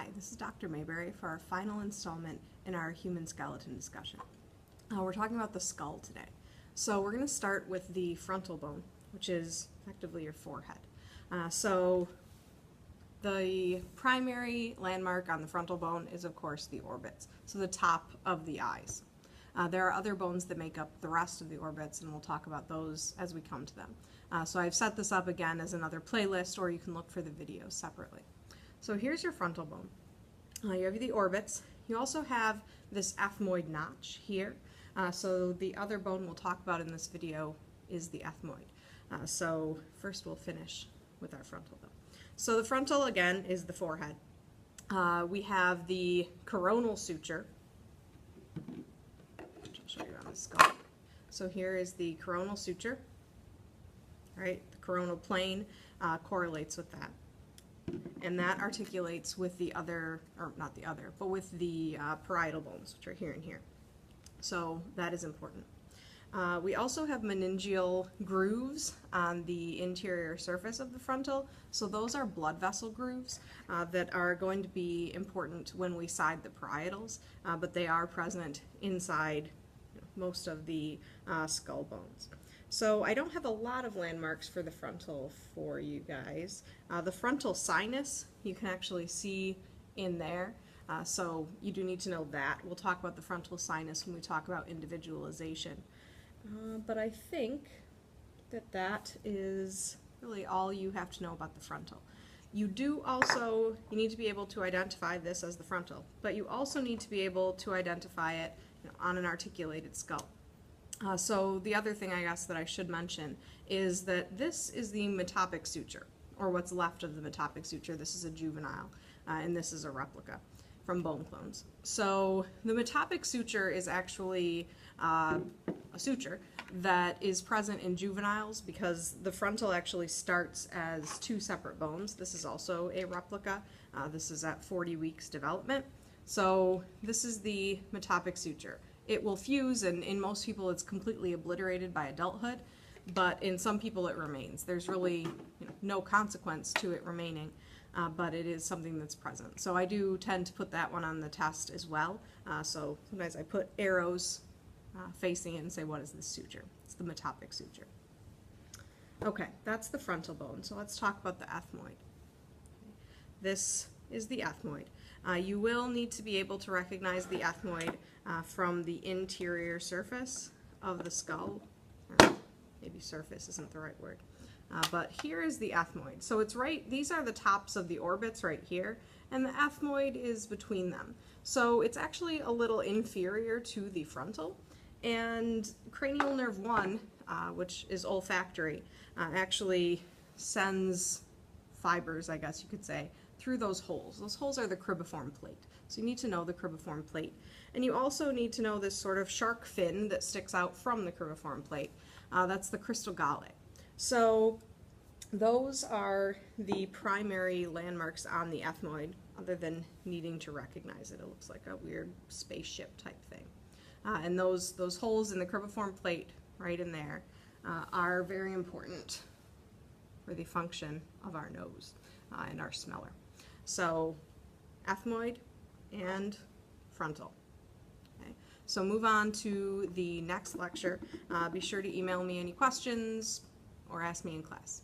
Hi, this is Dr. Mayberry for our final installment in our human skeleton discussion. We're talking about the skull today. So we're going to start with the frontal bone, which is effectively your forehead. So the primary landmark on the frontal bone is, of course, the orbits, so the top of the eyes. There are other bones that make up the rest of the orbits, and we'll talk about those as we come to them. So I've set this up again as another playlist, or you can look for the videos separately. So here's your frontal bone. You have the orbits. You also have this ethmoid notch here. So the other bone we'll talk about in this video is the ethmoid. So first we'll finish with our frontal bone. So the frontal, again, is the forehead. We have the coronal suture, which I'll show you on the skull. So here is the coronal suture, right? The coronal plane correlates with that. And that articulates with the other, or not the other, but with the parietal bones, which are here and here. So that is important. We also have meningeal grooves on the interior surface of the frontal. So those are blood vessel grooves that are going to be important when we side the parietals, but they are present inside most of the skull bones. So I don't have a lot of landmarks for the frontal for you guys. The frontal sinus you can actually see in there, so you do need to know that. We'll talk about the frontal sinus when we talk about individualization. But I think that that is really all you have to know about the frontal. You need to be able to identify this as the frontal, but you also need to be able to identify it on an articulated skull. So the other thing I guess that I should mention is that this is the metopic suture, or what's left of the metopic suture. This is a juvenile, and this is a replica from bone clones. So the metopic suture is actually a suture that is present in juveniles because the frontal actually starts as two separate bones. This is also a replica. This is at 40 weeks development. So this is the metopic suture. It will fuse, and in most people it's completely obliterated by adulthood, but in some people it remains. There's really no consequence to it remaining, but it is something that's present. So I do tend to put that one on the test as well. So sometimes I put arrows facing it and say, what is this suture? It's the metopic suture. Okay, that's the frontal bone. So let's talk about the ethmoid. This is the ethmoid. You will need to be able to recognize the ethmoid from the interior surface of the skull. Or maybe surface isn't the right word. But here is the ethmoid. So it's right, these are the tops of the orbits right here, and the ethmoid is between them. So it's actually a little inferior to the frontal, and cranial nerve 1, which is olfactory, actually sends fibers, I guess you could say, through those holes. Those holes are the cribriform plate. So you need to know the cribriform plate. And you also need to know this sort of shark fin that sticks out from the cribriform plate. That's the crystal gale. So those are the primary landmarks on the ethmoid, other than needing to recognize it. It looks like a weird spaceship type thing. And those holes in the cribriform plate right in there are very important for the function of our nose and our smeller. So ethmoid and frontal. Okay. So move on to the next lecture. Be sure to email me any questions or ask me in class.